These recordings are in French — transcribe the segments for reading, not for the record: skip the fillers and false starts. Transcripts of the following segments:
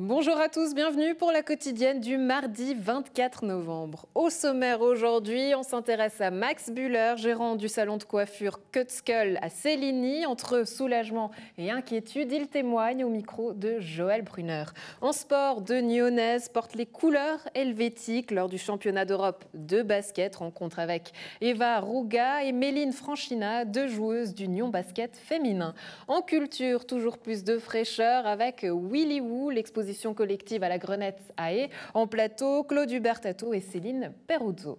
Bonjour à tous, bienvenue pour la quotidienne du mardi 24 novembre. Au sommaire aujourd'hui, on s'intéresse à Max Bühler, gérant du salon de coiffure Cut Skull à Céligny. Entre soulagement et inquiétude, il témoigne au micro de Joël Brunner. En sport, deux Nyonnaises portent les couleurs helvétiques lors du championnat d'Europe de basket. Rencontre avec Eva Ruga et Méline Franchina, deux joueuses du Nyon Basket féminin. En culture, toujours plus de fraîcheur avec Willy Woo, l'exposition collective à la Grenette à Haye. En plateau, Claude Hubertato et Céline Peruzzo.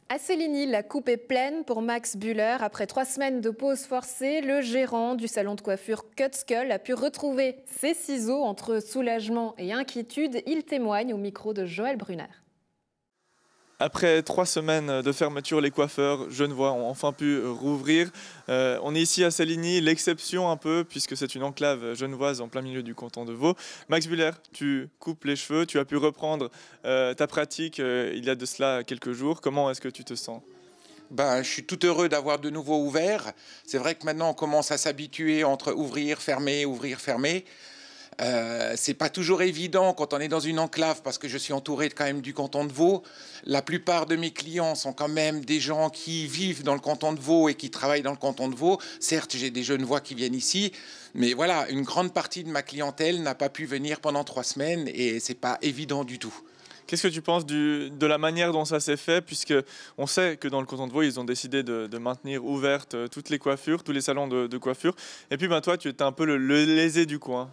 À Céligny, la coupe est pleine pour Max Bühler. Après 3 semaines de pause forcée, le gérant du salon de coiffure Cut Skull a pu retrouver ses ciseaux. Entre soulagement et inquiétude, il témoigne au micro de Joël Brunner. Après 3 semaines de fermeture, les coiffeurs genevois ont enfin pu rouvrir. On est ici à Céligny, l'exception un peu, puisque c'est une enclave genevoise en plein milieu du canton de Vaud. Max Bühler, tu coupes les cheveux, tu as pu reprendre ta pratique il y a de cela quelques jours. Comment est-ce que tu te sens ? Je suis tout heureux d'avoir de nouveau ouvert. C'est vrai que maintenant on commence à s'habituer entre ouvrir, fermer, ouvrir, fermer. C'est pas toujours évident quand on est dans une enclave parce que je suis entouré quand même du canton de Vaud. La plupart de mes clients sont quand même des gens qui vivent dans le canton de Vaud et qui travaillent dans le canton de Vaud. Certes, j'ai des Genevois qui viennent ici, mais voilà, une grande partie de ma clientèle n'a pas pu venir pendant 3 semaines et c'est pas évident du tout. Qu'est-ce que tu penses de la manière dont ça s'est fait, puisque on sait que dans le canton de Vaud, ils ont décidé de maintenir ouvertes toutes les coiffures, tous les salons de coiffure. Et puis toi, tu étais un peu le lésé du coin.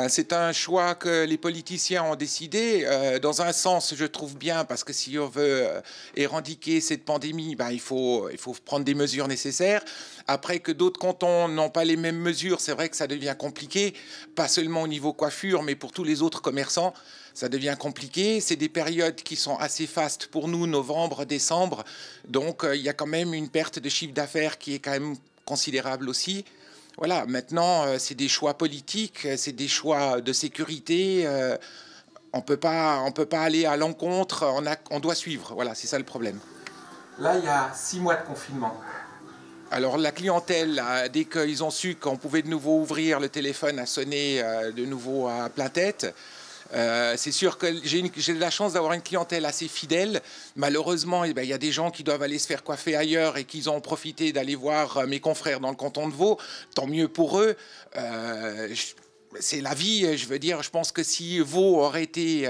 C'est un choix que les politiciens ont décidé. Dans un sens, je trouve bien, parce que si on veut éradiquer cette pandémie, il faut prendre des mesures nécessaires. Après que d'autres cantons n'ont pas les mêmes mesures, c'est vrai que ça devient compliqué, pas seulement au niveau coiffure, mais pour tous les autres commerçants, ça devient compliqué. C'est des périodes qui sont assez fastes pour nous, novembre, décembre. Donc, il y a quand même une perte de chiffre d'affaires qui est quand même considérable aussi. Voilà, maintenant, c'est des choix politiques, c'est des choix de sécurité. On peut pas aller à l'encontre, on doit suivre. Voilà, c'est ça le problème. Là, il y a 6 mois de confinement. Alors, la clientèle, dès qu'ils ont su qu'on pouvait de nouveau ouvrir, le téléphone a sonné de nouveau à plein tête. C'est sûr que j'ai de la chance d'avoir une clientèle assez fidèle. Malheureusement, il y a des gens qui doivent aller se faire coiffer ailleurs et qui ont profité d'aller voir mes confrères dans le canton de Vaud. Tant mieux pour eux. C'est la vie, je veux dire. Je pense que si Vaud aurait été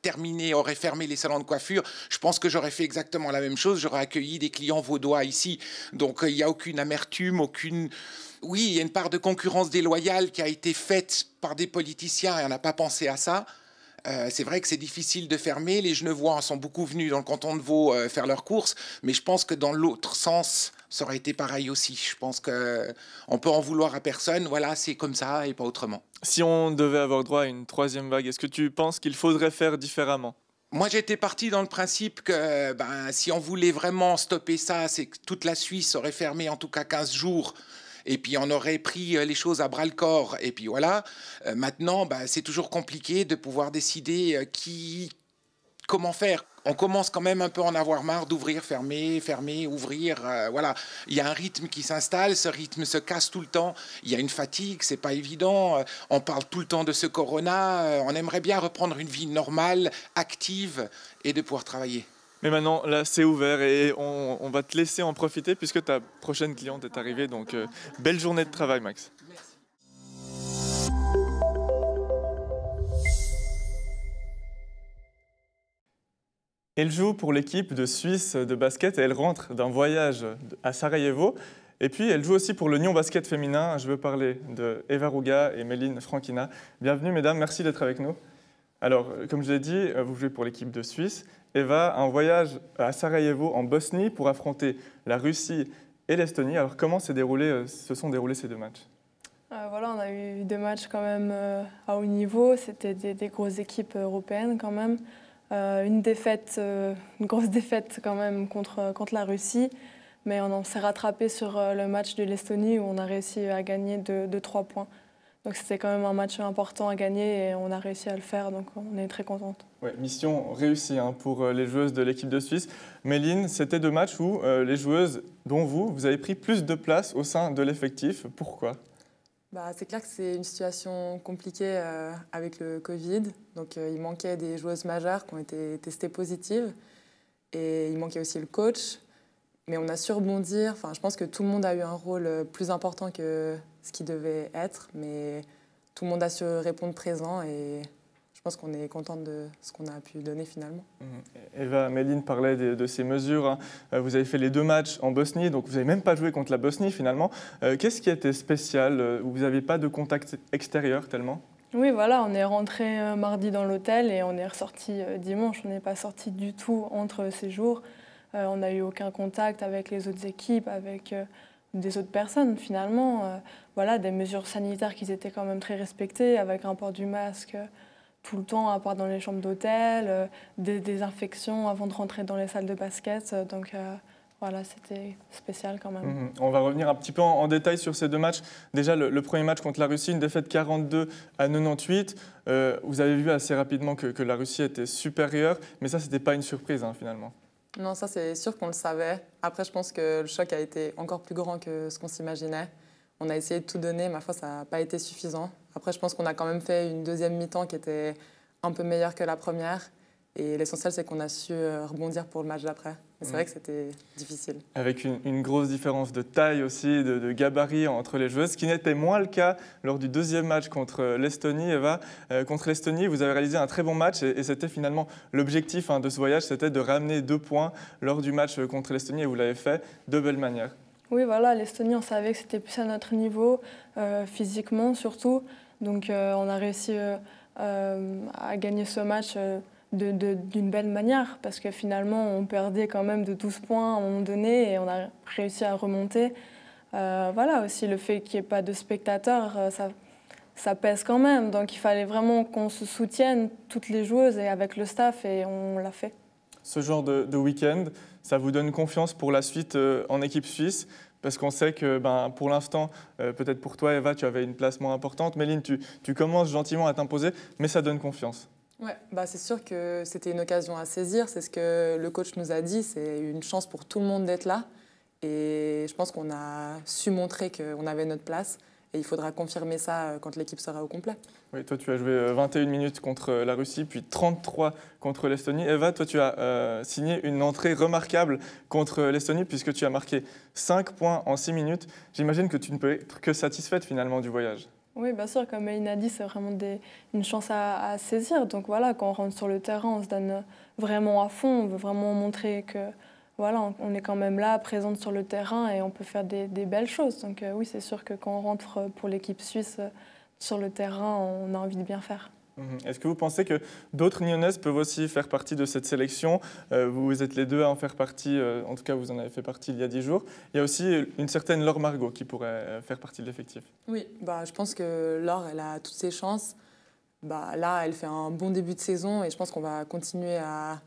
terminé, aurait fermé les salons de coiffure, je pense que j'aurais fait exactement la même chose. J'aurais accueilli des clients vaudois ici. Donc, il n'y a aucune amertume, aucune... Oui, il y a une part de concurrence déloyale qui a été faite par des politiciens et on n'a pas pensé à ça. C'est vrai que c'est difficile de fermer. Les Genevois sont beaucoup venus dans le canton de Vaud faire leurs courses, mais je pense que dans l'autre sens, ça aurait été pareil aussi. Je pense qu'on peut en vouloir à personne. Voilà, c'est comme ça et pas autrement. Si on devait avoir droit à une 3e vague, est-ce que tu penses qu'il faudrait faire différemment ? Moi, j'étais parti dans le principe que si on voulait vraiment stopper ça, c'est que toute la Suisse aurait fermé en tout cas 15 jours. Et puis on aurait pris les choses à bras-le-corps. Et puis voilà, maintenant, c'est toujours compliqué de pouvoir décider comment faire. On commence quand même un peu à en avoir marre d'ouvrir, fermer, fermer, ouvrir. Voilà, il y a un rythme qui s'installe, ce rythme se casse tout le temps. Il y a une fatigue, c'est pas évident. On parle tout le temps de ce corona. On aimerait bien reprendre une vie normale, active et de pouvoir travailler. Mais maintenant, là, c'est ouvert et on va te laisser en profiter puisque ta prochaine cliente est arrivée. Donc, belle journée de travail, Max. Merci. Elle joue pour l'équipe de Suisse de basket et elle rentre d'un voyage à Sarajevo. Et puis, elle joue aussi pour le Nyon Basket féminin. Je veux parler de Eva Ruga et Méline Franchina. Bienvenue, mesdames. Merci d'être avec nous. Alors, comme je l'ai dit, vous jouez pour l'équipe de Suisse. Eva, un voyage à Sarajevo, en Bosnie, pour affronter la Russie et l'Estonie. Alors, comment se sont déroulés ces 2 matchs ? On a eu 2 matchs quand même à haut niveau. C'était des grosses équipes européennes quand même. Une grosse défaite quand même contre la Russie. Mais on s'est rattrapé sur le match de l'Estonie où on a réussi à gagner de 3 points. Donc c'était quand même un match important à gagner et on a réussi à le faire, donc on est très contente. Ouais, mission réussie pour les joueuses de l'équipe de Suisse. Méline, c'était 2 matchs où les joueuses, dont vous avez pris plus de place au sein de l'effectif. Pourquoi ? C'est clair que c'est une situation compliquée avec le Covid. Donc il manquait des joueuses majeures qui ont été testées positives. Et il manquait aussi le coach. Mais on a su rebondir. Enfin, je pense que tout le monde a eu un rôle plus important que ce qui devait être. Mais tout le monde a su répondre présent. Et je pense qu'on est contente de ce qu'on a pu donner finalement. Eva, Méline parlait de ces mesures. Vous avez fait les 2 matchs en Bosnie, donc vous n'avez même pas joué contre la Bosnie finalement. Qu'est-ce qui était spécial? Vous n'aviez pas de contact extérieur tellement? Oui, voilà, on est rentré mardi dans l'hôtel et on est ressorti dimanche. On n'est pas sorti du tout entre ces jours. On n'a eu aucun contact avec les autres équipes, avec des autres personnes finalement. Voilà, des mesures sanitaires qui étaient quand même très respectées, avec un port du masque tout le temps, à part dans les chambres d'hôtel, des désinfections avant de rentrer dans les salles de basket. Donc voilà, c'était spécial quand même. On va revenir un petit peu en détail sur ces 2 matchs. Déjà, le premier match contre la Russie, une défaite 42-98. Vous avez vu assez rapidement que la Russie était supérieure, mais ça, ce n'était pas une surprise finalement. Non, ça c'est sûr qu'on le savait. Après, je pense que le choc a été encore plus grand que ce qu'on s'imaginait. On a essayé de tout donner, ma foi, ça n'a pas été suffisant. Après, je pense qu'on a quand même fait une deuxième mi-temps qui était un peu meilleure que la première. Et l'essentiel, c'est qu'on a su rebondir pour le match d'après. Mais c'est vrai que c'était difficile. Avec une grosse différence de taille aussi, de gabarit entre les joueuses, ce qui n'était moins le cas lors du 2e match contre l'Estonie. Eva, contre l'Estonie, vous avez réalisé un très bon match et c'était finalement l'objectif de ce voyage, c'était de ramener 2 points lors du match contre l'Estonie et vous l'avez fait de belle manière. Oui, voilà, l'Estonie, on savait que c'était plus à notre niveau, physiquement surtout. Donc on a réussi à gagner ce match d'une belle manière, parce que finalement, on perdait quand même de 12 points à un moment donné et on a réussi à remonter. Voilà, aussi le fait qu'il n'y ait pas de spectateurs, ça pèse quand même. Donc il fallait vraiment qu'on se soutienne, toutes les joueuses et avec le staff, et on l'a fait. Ce genre de week-end, ça vous donne confiance pour la suite en équipe suisse? Parce qu'on sait que pour l'instant, peut-être pour toi, Eva, tu avais une place moins importante. Méline, tu commences gentiment à t'imposer, mais ça donne confiance. Ouais, c'est sûr que c'était une occasion à saisir. C'est ce que le coach nous a dit. C'est une chance pour tout le monde d'être là. Et je pense qu'on a su montrer qu'on avait notre place. Et il faudra confirmer ça quand l'équipe sera au complet. Oui, toi, tu as joué 21 minutes contre la Russie, puis 33 contre l'Estonie. Eva, toi, tu as signé une entrée remarquable contre l'Estonie, puisque tu as marqué 5 points en 6 minutes. J'imagine que tu ne peux être que satisfaite finalement du voyage. Oui, bien sûr, comme Méline a dit, c'est vraiment une chance à saisir. Donc voilà, quand on rentre sur le terrain, on se donne vraiment à fond. On veut vraiment montrer que voilà, on est quand même là, présente sur le terrain et on peut faire des belles choses. Donc oui, c'est sûr que quand on rentre pour l'équipe suisse sur le terrain, on a envie de bien faire. Est-ce que vous pensez que d'autres Nyonnaises peuvent aussi faire partie de cette sélection? Vous êtes les 2 à en faire partie, en tout cas vous en avez fait partie il y a 10 jours. Il y a aussi une certaine Laure Margot qui pourrait faire partie de l'effectif. Oui, je pense que Laure, elle a toutes ses chances. Là, elle fait un bon début de saison et je pense qu'on va continuer à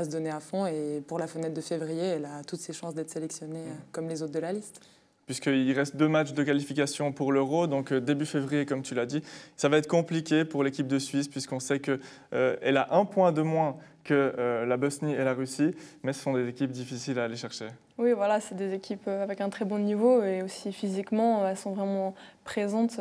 se donner à fond. Et pour la fenêtre de février, elle a toutes ses chances d'être sélectionnée comme les autres de la liste. Puisqu'il reste 2 matchs de qualification pour l'Euro, donc début février, comme tu l'as dit. Ça va être compliqué pour l'équipe de Suisse, puisqu'on sait qu'elle a 1 point de moins que la Bosnie et la Russie, mais ce sont des équipes difficiles à aller chercher. Oui, voilà, c'est des équipes avec un très bon niveau et aussi physiquement, elles sont vraiment présentes.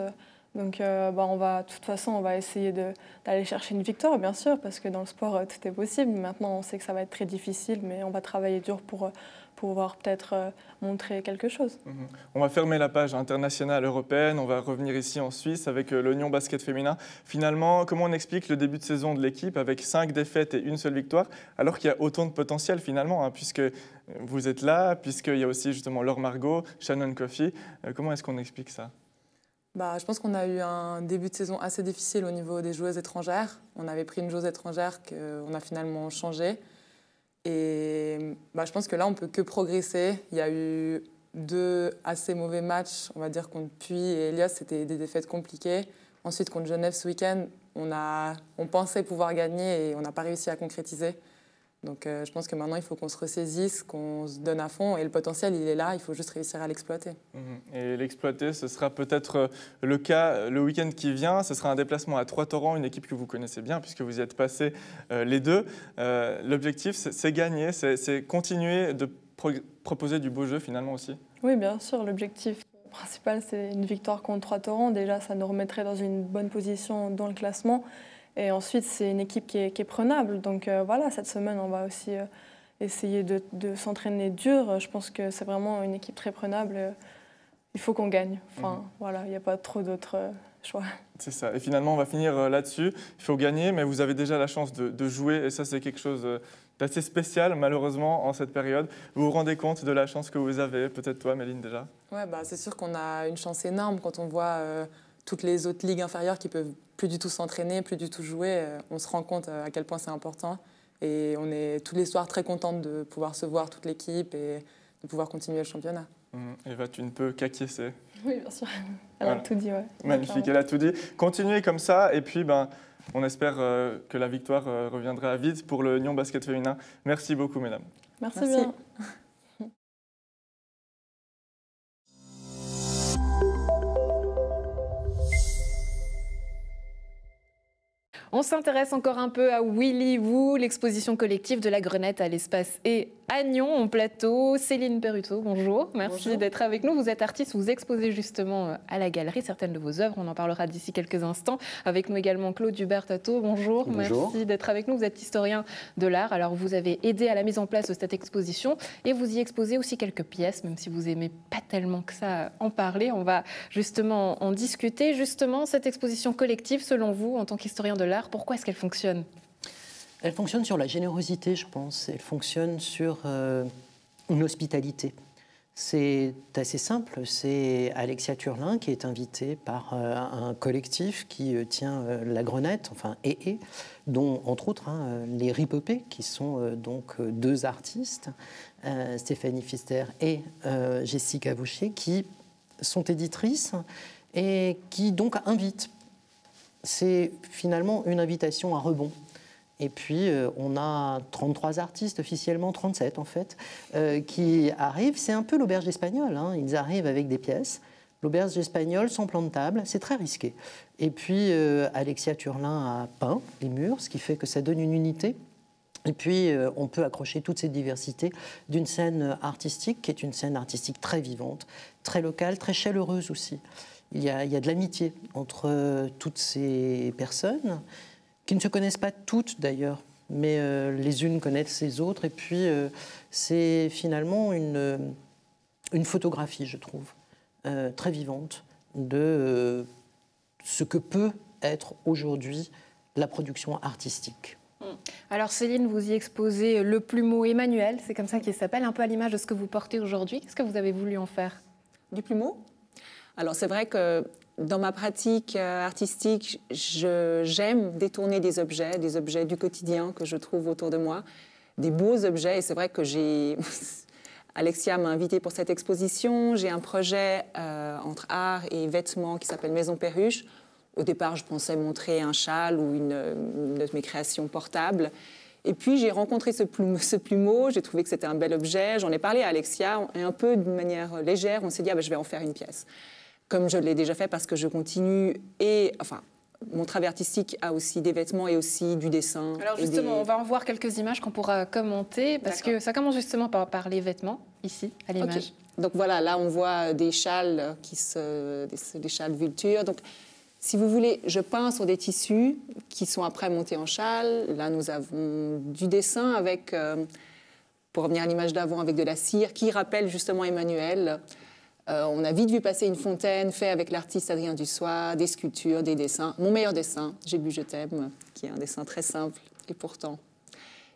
Donc de toute façon, on va essayer d'aller chercher une victoire, bien sûr, parce que dans le sport, tout est possible. Maintenant, on sait que ça va être très difficile, mais on va travailler dur pour pouvoir peut-être montrer quelque chose. On va fermer la page internationale européenne, on va revenir ici en Suisse avec l'Union Basket Féminin. Finalement, comment on explique le début de saison de l'équipe avec 5 défaites et 1 seule victoire, alors qu'il y a autant de potentiel finalement, puisque vous êtes là, puisqu'il y a aussi justement Laure Margot, Shannon Coffey. Comment est-ce qu'on explique ça? Je pense qu'on a eu un début de saison assez difficile au niveau des joueuses étrangères. On avait pris une joueuse étrangère qu'on a finalement changée. Et je pense que là, on ne peut que progresser. Il y a eu 2 assez mauvais matchs, on va dire, contre Puy et Elias. C'était des défaites compliquées. Ensuite, contre Genève ce week-end, on pensait pouvoir gagner et on n'a pas réussi à concrétiser. Donc je pense que maintenant, il faut qu'on se ressaisisse, qu'on se donne à fond. Et le potentiel, il est là, il faut juste réussir à l'exploiter. Et l'exploiter, ce sera peut-être le cas le week-end qui vient. Ce sera un déplacement à Trois-Torrents, une équipe que vous connaissez bien puisque vous y êtes passés les deux. L'objectif, c'est gagner, c'est continuer de proposer du beau jeu finalement aussi. Oui, bien sûr. L'objectif principal, c'est une victoire contre Trois-Torrents. Déjà, ça nous remettrait dans une bonne position dans le classement. Et ensuite, c'est une équipe qui est prenable. Donc voilà, cette semaine, on va aussi essayer de s'entraîner dur. Je pense que c'est vraiment une équipe très prenable. Il faut qu'on gagne. Enfin, voilà, il n'y a pas trop d'autres choix. C'est ça. Et finalement, on va finir là-dessus. Il faut gagner, mais vous avez déjà la chance de jouer. Et ça, c'est quelque chose d'assez spécial, malheureusement, en cette période. Vous vous rendez compte de la chance que vous avez? Peut-être toi, Méline, déjà? Ouais, bah, c'est sûr qu'on a une chance énorme quand on voit toutes les autres ligues inférieures qui peuvent plus du tout s'entraîner, plus du tout jouer. On se rend compte à quel point c'est important. Et on est tous les soirs très contente de pouvoir se voir, toute l'équipe, et de pouvoir continuer le championnat. Eva, tu ne peux qu'acquiescer. Oui, bien sûr. Elle a tout dit, ouais. Magnifique, elle a tout dit. Continuez comme ça, et puis on espère que la victoire reviendra vite pour le Nyon Basket féminin. Merci beaucoup, mesdames. Merci bien. On s'intéresse encore un peu à Willy Woo, l'exposition collective de la Grenette à l'Espace et à Nyon, en plateau. Céline Perruto, bonjour. Merci d'être avec nous. Vous êtes artiste, vous exposez justement à la galerie certaines de vos œuvres. On en parlera d'ici quelques instants. Avec nous également Claude Hubert-Tato, bonjour. Merci d'être avec nous. Vous êtes historien de l'art. Alors vous avez aidé à la mise en place de cette exposition et vous y exposez aussi quelques pièces, même si vous n'aimez pas tellement que ça en parler. On va justement en discuter. Justement, cette exposition collective, selon vous, en tant qu'historien de l'art, pourquoi est-ce qu'elle fonctionne ? Elle fonctionne sur la générosité, je pense. Elle fonctionne sur une hospitalité. C'est assez simple. C'est Alexia Turlin qui est invitée par un collectif qui tient la Grenette, enfin dont entre autres les Ripopé, qui sont donc deux artistes, Stéphanie Pfister et Jessica Boucher, qui sont éditrices et qui donc invitent. C'est finalement une invitation à rebond. Et puis, on a 33 artistes, officiellement 37 en fait, qui arrivent. C'est un peu l'auberge espagnole. Ils arrivent avec des pièces. L'auberge espagnole, sans plan de table, c'est très risqué. Et puis, Alexia Turlin a peint les murs, ce qui fait que ça donne une unité. Et puis, on peut accrocher toute cette diversité d'une scène artistique, qui est une scène artistique très vivante, très locale, très chaleureuse aussi. Il y a de l'amitié entre toutes ces personnes, qui ne se connaissent pas toutes d'ailleurs, mais les unes connaissent les autres. Et puis, c'est finalement une photographie, je trouve, très vivante de ce que peut être aujourd'hui la production artistique. Alors Céline, vous y exposez le plumeau Emmanuel, c'est comme ça qu'il s'appelle, un peu à l'image de ce que vous portez aujourd'hui. Qu'est-ce que vous avez voulu en faire ? Du plumeau ? Alors c'est vrai que dans ma pratique artistique, j'aime détourner des objets du quotidien que je trouve autour de moi, des beaux objets. Et c'est vrai que Alexia m'a invitée pour cette exposition. J'ai un projet entre art et vêtements qui s'appelle Maison Perruche. Au départ, je pensais montrer un châle ou une de mes créations portables. Et puis, j'ai rencontré ce plumeau. J'ai trouvé que c'était un bel objet. J'en ai parlé à Alexia, et un peu d'une manière légère. On s'est dit, je vais en faire une pièce. Comme je l'ai déjà fait parce que je continue. Et, enfin, mon travail artistique a aussi des vêtements et aussi du dessin. Alors justement, on va en voir quelques images qu'on pourra commenter. Parce que ça commence justement par les vêtements, ici, à l'image. Okay. Donc voilà, là, on voit des châles, des châles vultures. Donc, si vous voulez, je peins sur des tissus qui sont après montés en châle. Là, nous avons du dessin avec, pour revenir à l'image d'avant, avec de la cire qui rappelle justement Emmanuel. On a vite vu passer une fontaine faite avec l'artiste Adrien Dussois, des sculptures, des dessins. Mon meilleur dessin, J'ai bu, je t'aime, qui est un dessin très simple et pourtant.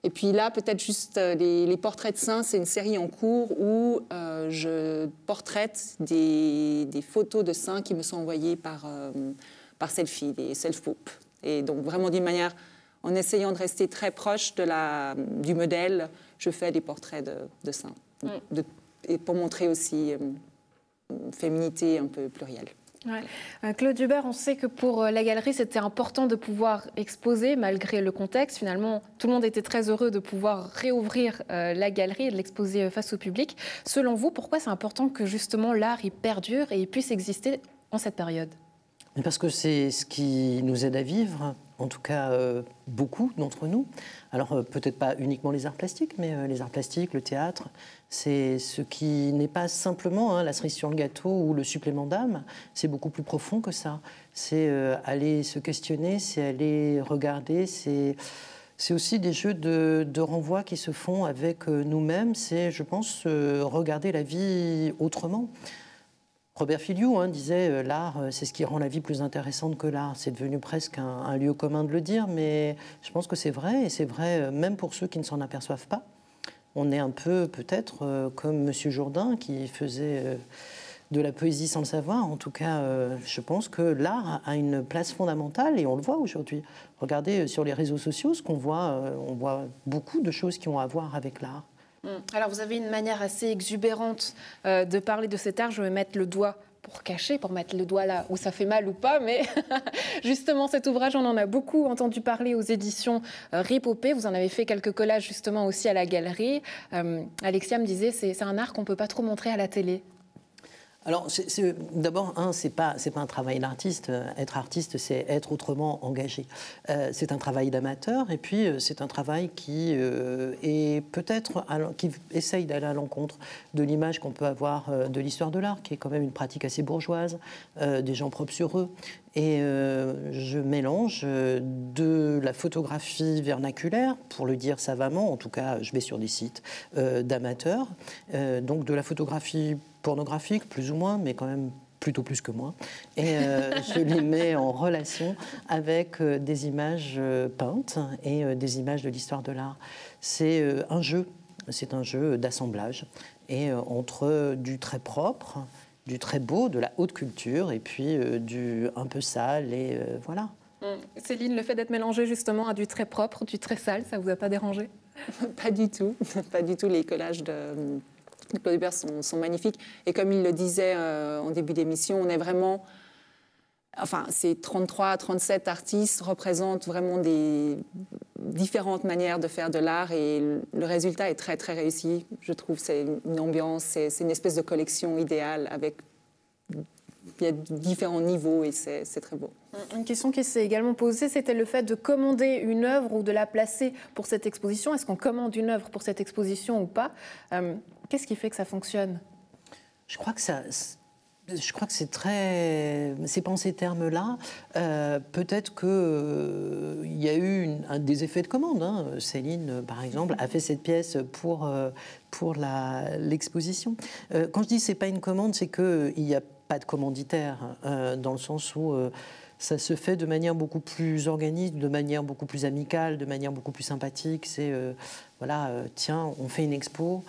Et puis là, peut-être juste les portraits de saints, c'est une série en cours où je portraite des photos de saints qui me sont envoyées par selfie, des self-poop. Et donc vraiment d'une manière, en essayant de rester très proche du modèle, je fais des portraits de saints. Et pour montrer aussi une féminité un peu plurielle. Ouais. Claude Hubert, on sait que pour la galerie, c'était important de pouvoir exposer malgré le contexte. Finalement, tout le monde était très heureux de pouvoir réouvrir la galerie et de l'exposer face au public. Selon vous, pourquoi c'est important que justement l'art y perdure et il puisse exister en cette période? Parce que c'est ce qui nous aide à vivre, en tout cas beaucoup d'entre nous. Alors peut-être pas uniquement les arts plastiques, mais les arts plastiques, le théâtre, c'est ce qui n'est pas simplement la cerise sur le gâteau ou le supplément d'âme, c'est beaucoup plus profond que ça. C'est aller se questionner, c'est aller regarder, c'est aussi des jeux de renvoi qui se font avec nous-mêmes, c'est, je pense, regarder la vie autrement. Robert Filiou disait l'art, c'est ce qui rend la vie plus intéressante que l'art. C'est devenu presque un lieu commun de le dire, mais je pense que c'est vrai, et c'est vrai même pour ceux qui ne s'en aperçoivent pas. On est un peu peut-être comme Monsieur Jourdain qui faisait de la poésie sans le savoir. En tout cas, je pense que l'art a une place fondamentale et on le voit aujourd'hui. Regardez sur les réseaux sociaux ce qu'on voit, on voit beaucoup de choses qui ont à voir avec l'art. Alors, vous avez une manière assez exubérante de parler de cet art. Je vais mettre le doigt pour cacher, pour mettre le doigt là où ça fait mal ou pas. Mais justement, cet ouvrage, on en a beaucoup entendu parler aux éditions Ripopé. Vous en avez fait quelques collages justement aussi à la galerie. Alexia me disait, c'est un art qu'on ne peut pas trop montrer à la télé. Alors, d'abord, c'est pas un travail d'artiste. Être artiste, c'est être autrement engagé. C'est un travail d'amateur, et puis c'est un travail qui est peut-être qui essaye d'aller à l'encontre de l'image qu'on peut avoir de l'histoire de l'art, qui est quand même une pratique assez bourgeoise, des gens propres sur eux. Et je mélange de la photographie vernaculaire, pour le dire savamment, en tout cas, je vais sur des sites d'amateurs, donc de la photographie pornographique, plus ou moins, mais quand même plutôt plus que moi. Et je les mets en relation avec des images peintes et des images de l'histoire de l'art. C'est un jeu d'assemblage, et entre du très propre, du très beau, de la haute culture, et puis du un peu sale, et voilà. Céline, le fait d'être mélangé justement à du très propre, du très sale, ça vous a pas dérangé? Pas du tout, pas du tout. Les collages de Claude Hubert sont magnifiques. Et comme il le disait en début d'émission, on est vraiment... Enfin, ces 33, 37 artistes représentent vraiment des différentes manières de faire de l'art, et le résultat est très, très réussi. Je trouve c'est une ambiance, c'est une espèce de collection idéale avec... Il y a différents niveaux et c'est très beau. Une question qui s'est également posée, c'était le fait de commander une œuvre ou de la placer pour cette exposition. Est-ce qu'on commande une œuvre pour cette exposition ou pas? Qu'est-ce qui fait que ça fonctionne? Je crois que c'est très... C'est pas en ces termes-là. Peut-être qu'il y a eu des effets de commande. Céline, par exemple, a fait cette pièce pour l'exposition. Quand je dis c'est pas une commande, c'est qu'il n'y a pas de commanditaire, dans le sens où ça se fait de manière beaucoup plus organique, de manière beaucoup plus amicale, de manière beaucoup plus sympathique. C'est, voilà, tiens, on fait une expo,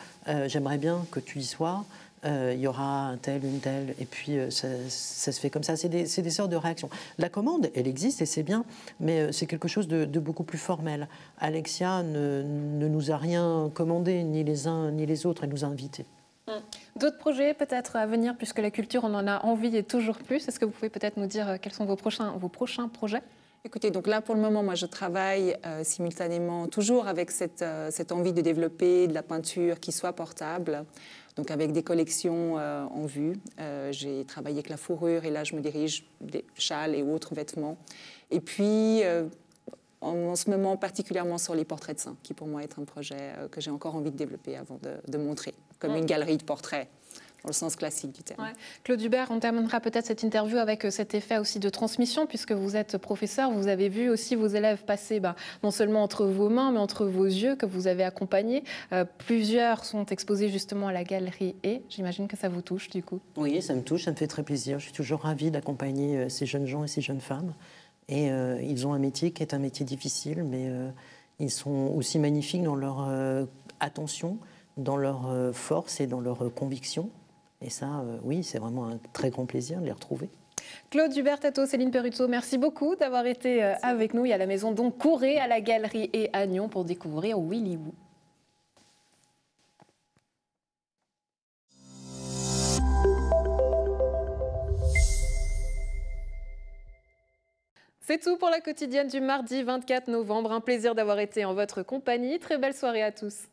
j'aimerais bien que tu y sois. Il y aura un tel, une telle, et puis ça se fait comme ça. C'est des sortes de réactions. La commande, elle existe et c'est bien, mais c'est quelque chose de beaucoup plus formel. Alexia ne nous a rien commandé, ni les uns ni les autres, elle nous a invités. D'autres projets peut-être à venir, puisque la culture, on en a envie et toujours plus. Est-ce que vous pouvez peut-être nous dire quels sont vos prochains projets? Écoutez, donc là, pour le moment, moi, je travaille simultanément, toujours avec cette envie de développer de la peinture qui soit portable, donc avec des collections en vue. J'ai travaillé avec la fourrure, et là, je me dirige des châles et autres vêtements. Et puis, en ce moment, particulièrement sur les portraits de saints, qui pour moi est un projet que j'ai encore envie de développer avant de montrer, comme une galerie de portraits, dans le sens classique du terme. Ouais. Claude Hubert, on terminera peut-être cette interview avec cet effet aussi de transmission, puisque vous êtes professeur, vous avez vu aussi vos élèves passer non seulement entre vos mains, mais entre vos yeux, que vous avez accompagnés. Plusieurs sont exposés justement à la galerie, et j'imagine que ça vous touche du coup. Oui, ça me touche, ça me fait très plaisir. Je suis toujours ravie d'accompagner ces jeunes gens et ces jeunes femmes. Et ils ont un métier qui est un métier difficile, mais ils sont aussi magnifiques dans leur attention, dans leur force et dans leur conviction. Et ça, oui, c'est vraiment un très grand plaisir de les retrouver. Claude Hubert, Céline Perruzzo, merci beaucoup d'avoir été avec nous. Il y a la maison, donc courez à la galerie et à Nyon pour découvrir Willy Woo. C'est tout pour la quotidienne du mardi 24 novembre. Un plaisir d'avoir été en votre compagnie. Très belle soirée à tous.